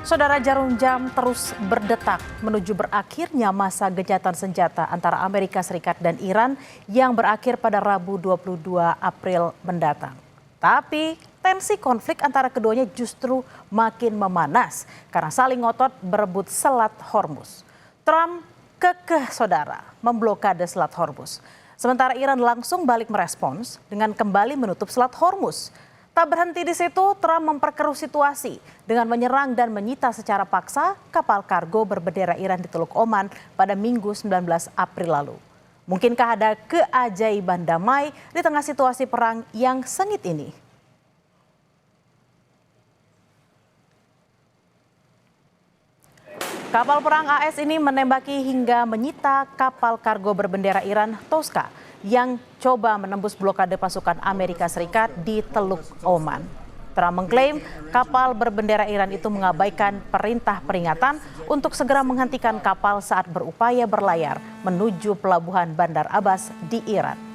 Saudara, jarum jam terus berdetak menuju berakhirnya masa gencatan senjata antara Amerika Serikat dan Iran yang berakhir pada Rabu 22 April mendatang. Tapi tensi konflik antara keduanya justru makin memanas karena saling ngotot berebut Selat Hormuz. Trump kekeh saudara memblokade Selat Hormuz. Sementara Iran langsung balik merespons dengan kembali menutup Selat Hormuz. Tak berhenti di situ, Trump memperkeruh situasi dengan menyerang dan menyita secara paksa kapal kargo berbendera Iran di Teluk Oman pada Minggu 19 April lalu. Mungkinkah ada keajaiban damai di tengah situasi perang yang sengit ini? Kapal perang AS ini menembaki hingga menyita kapal kargo berbendera Iran Tosca yang coba menembus blokade pasukan Amerika Serikat di Teluk Oman. Trump mengklaim kapal berbendera Iran itu mengabaikan perintah peringatan untuk segera menghentikan kapal saat berupaya berlayar menuju pelabuhan Bandar Abbas di Iran.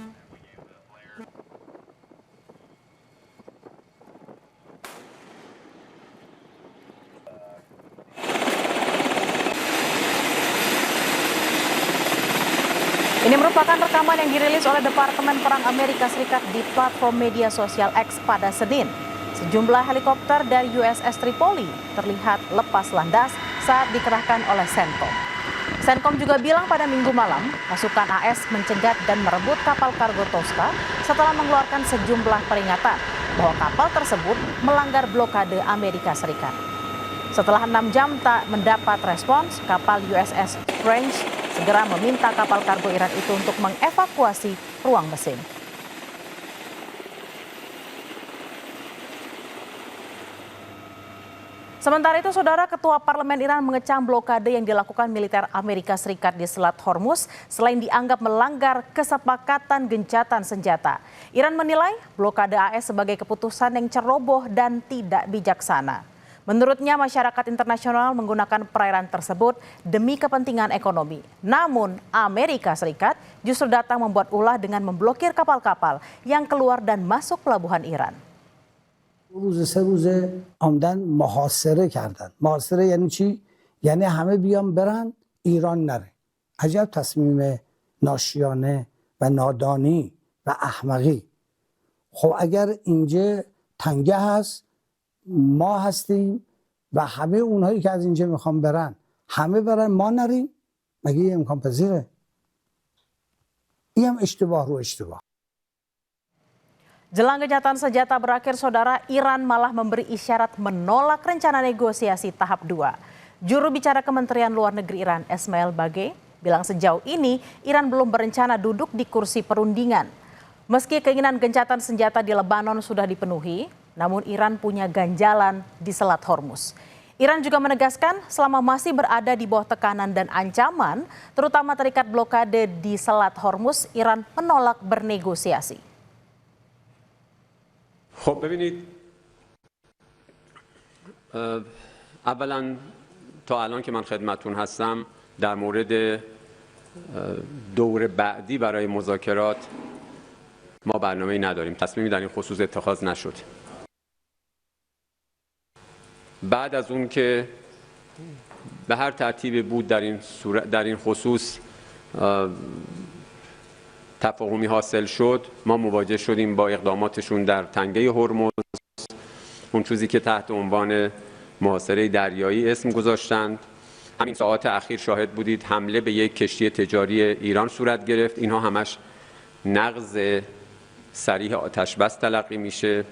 Ini merupakan rekaman yang dirilis oleh Departemen Perang Amerika Serikat di platform media sosial X pada Senin. Sejumlah helikopter dari USS Tripoli terlihat lepas landas saat dikerahkan oleh CENTCOM. CENTCOM juga bilang pada Minggu malam, pasukan AS mencegat dan merebut kapal kargo Tosca setelah mengeluarkan sejumlah peringatan bahwa kapal tersebut melanggar blokade Amerika Serikat. Setelah 6 jam tak mendapat respons, kapal USS Strange segera meminta kapal kargo Iran itu untuk mengevakuasi ruang mesin. Sementara itu, saudara, Ketua Parlemen Iran mengecam blokade yang dilakukan militer Amerika Serikat di Selat Hormuz selain dianggap melanggar kesepakatan gencatan senjata. Iran menilai blokade AS sebagai keputusan yang ceroboh dan tidak bijaksana. Menurutnya, masyarakat internasional menggunakan perairan tersebut demi kepentingan ekonomi. Namun, Amerika Serikat justru datang membuat ulah dengan memblokir kapal-kapal yang keluar dan masuk pelabuhan Iran. روز سه روزه آمدن محاصره کردن. محاصره یعنی چی؟ یعنی همه بیان برن ایران نره. عجب تصمیم ناشیانه و نادانی و احمقی. خب اگر اینجا تنگه هست ما هستیم و همه اونهایی که از اینجا میخوان برن همه برن ما نریم، مگه این امکان پذیره؟ این هم اشتباه رو اشتباه. Jelang gencatan senjata berakhir, saudara, Iran malah memberi isyarat menolak rencana negosiasi tahap 2. Juru bicara Kementerian Luar Negeri Iran, Esmail Bagei, bilang sejauh ini Iran belum berencana duduk di kursi perundingan. Meski keinginan gencatan senjata di Lebanon sudah dipenuhi, namun Iran punya ganjalan di Selat Hormuz. Iran juga menegaskan selama masih berada di bawah tekanan dan ancaman, terutama terikat blokade di Selat Hormuz, Iran menolak bernegosiasi. خب ببینید اولا تا الان که من خدمتتون هستم در مورد دور بعدی برای مذاکرات ما برنامه‌ای نداریم. تصمیمی در این خصوص اتخاذ نشد. بعد از اون که به هر ترتیبی بود در این خصوص تفاهمی حاصل شد، ما مواجه شدیم با اقداماتشون در تنگه هرمز، اون چیزی که تحت عنوان محاصره دریایی اسم گذاشتند. همین ساعات اخیر شاهد بودید حمله به یک کشتی تجاری ایران صورت گرفت. اینها همش نقض صریح آتش بس تلقی میشه.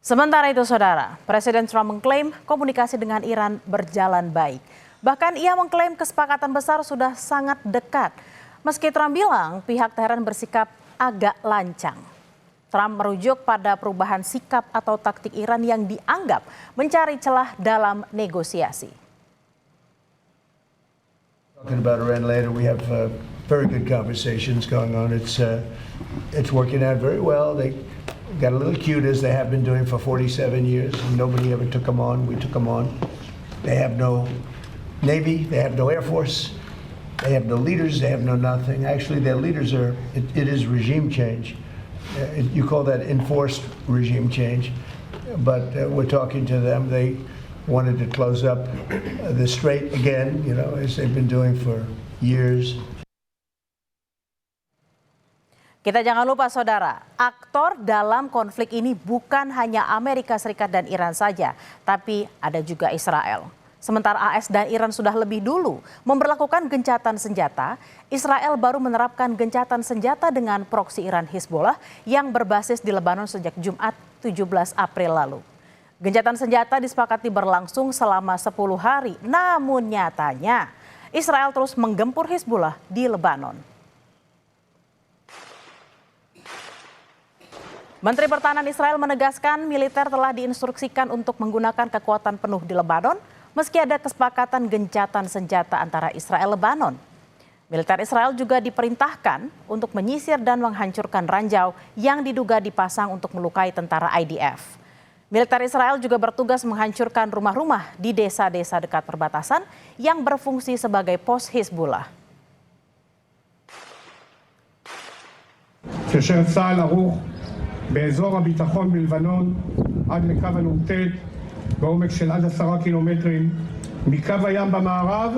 Sementara itu, saudara, Presiden Trump mengklaim komunikasi dengan Iran berjalan baik. Bahkan ia mengklaim kesepakatan besar sudah sangat dekat. Meski Trump bilang pihak Teheran bersikap agak lancang. Trump merujuk pada perubahan sikap atau taktik Iran yang dianggap mencari celah dalam negosiasi. Talking about Iran later, we have very good conversations going on. It's working out very well. They got a little cute as they have been doing for 47 years. Nobody ever took them on. We took them on. They have no Navy. They have no Air Force. They have no leaders. They have no nothing. Actually, their leaders it is regime change. You call that enforced regime change. But we're talking to them. wanted to close up the strait again, you know, as they've been doing for years. Kita jangan lupa saudara, aktor dalam konflik ini bukan hanya Amerika Serikat dan Iran saja, tapi ada juga Israel. Sementara AS dan Iran sudah lebih dulu memberlakukan gencatan senjata, Israel baru menerapkan gencatan senjata dengan proksi Iran Hizbollah yang berbasis di Lebanon sejak Jumat 17 April lalu. Gencatan senjata disepakati berlangsung selama 10 hari, namun nyatanya Israel terus menggempur Hizbollah di Lebanon. Menteri Pertahanan Israel menegaskan militer telah diinstruksikan untuk menggunakan kekuatan penuh di Lebanon meski ada kesepakatan gencatan senjata antara Israel dan Lebanon. Militer Israel juga diperintahkan untuk menyisir dan menghancurkan ranjau yang diduga dipasang untuk melukai tentara IDF. Militer Israel juga bertugas menghancurkan rumah-rumah di desa-desa dekat perbatasan yang berfungsi sebagai pos Hizbollah. באזור הביטחון בלבנון עד לקו הנ"ט בעומק של עד 10 קילומטרים מקו הים במערב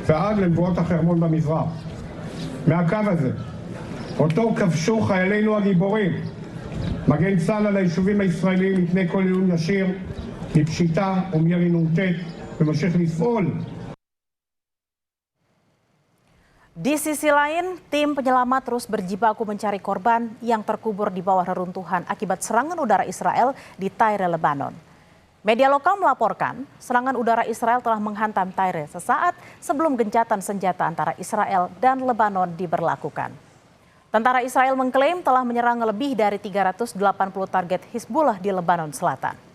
ועד למבואות החרמון במזרח. מהקו הזה, אותו כבשו חיילינו הגיבורים, מגן צה"ל על היישובים הישראלים מפני כל איום ישיר, מפשיטה ומירי נ"ט, וממשיך לפעול. Di sisi lain, tim penyelamat terus berjibaku mencari korban yang terkubur di bawah reruntuhan akibat serangan udara Israel di Tyre, Lebanon. Media lokal melaporkan serangan udara Israel telah menghantam Tyre sesaat sebelum gencatan senjata antara Israel dan Lebanon diberlakukan. Tentara Israel mengklaim telah menyerang lebih dari 380 target Hizbollah di Lebanon Selatan.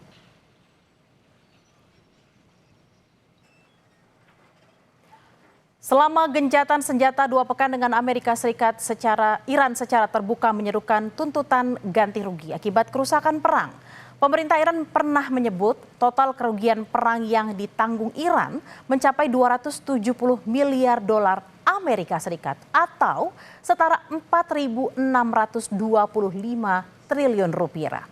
Selama gencatan senjata 2 pekan dengan Amerika Serikat, Iran secara terbuka menyerukan tuntutan ganti rugi akibat kerusakan perang. Pemerintah Iran pernah menyebut total kerugian perang yang ditanggung Iran mencapai 270 miliar dolar Amerika Serikat atau setara 4.625 triliun rupiah.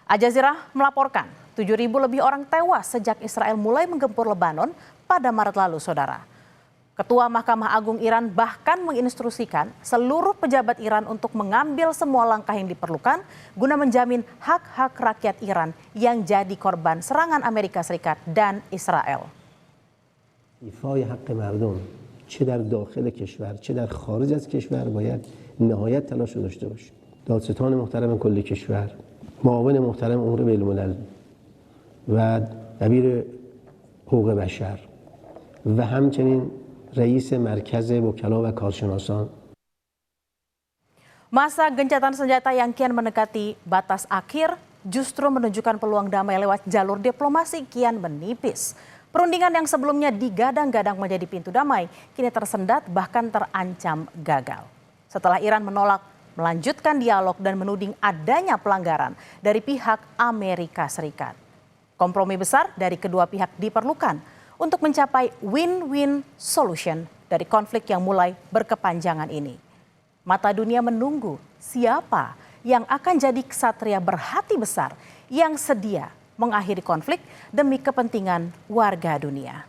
Al Jazeera melaporkan 7.000 lebih orang tewas sejak Israel mulai menggempur Lebanon pada Maret lalu, saudara. Ketua Mahkamah Agung Iran bahkan menginstruksikan seluruh pejabat Iran untuk mengambil semua langkah yang diperlukan guna menjamin hak-hak rakyat Iran yang jadi korban serangan Amerika Serikat dan Israel. ایفای حق مردم چه در داخل کشور چه در خارج از کشور باید نهایت تلاش رو داشته باشیم. دادستان محترم کل کشور، معاون محترم امور بین‌الملل و دبیر حقوق بشر و همچنین رئیس مرکز وکلا و کارشناسان. Masa gencatan senjata yang kian mendekati batas akhir justru menunjukkan peluang damai lewat jalur diplomasi kian menipis. Perundingan yang sebelumnya digadang-gadang menjadi pintu damai kini tersendat bahkan terancam gagal. Setelah Iran menolak melanjutkan dialog dan menuding adanya pelanggaran dari pihak Amerika Serikat. Kompromi besar dari kedua pihak diperlukan untuk mencapai win-win solution dari konflik yang mulai berkepanjangan ini. Mata dunia menunggu siapa yang akan jadi ksatria berhati besar yang sedia mengakhiri konflik demi kepentingan warga dunia.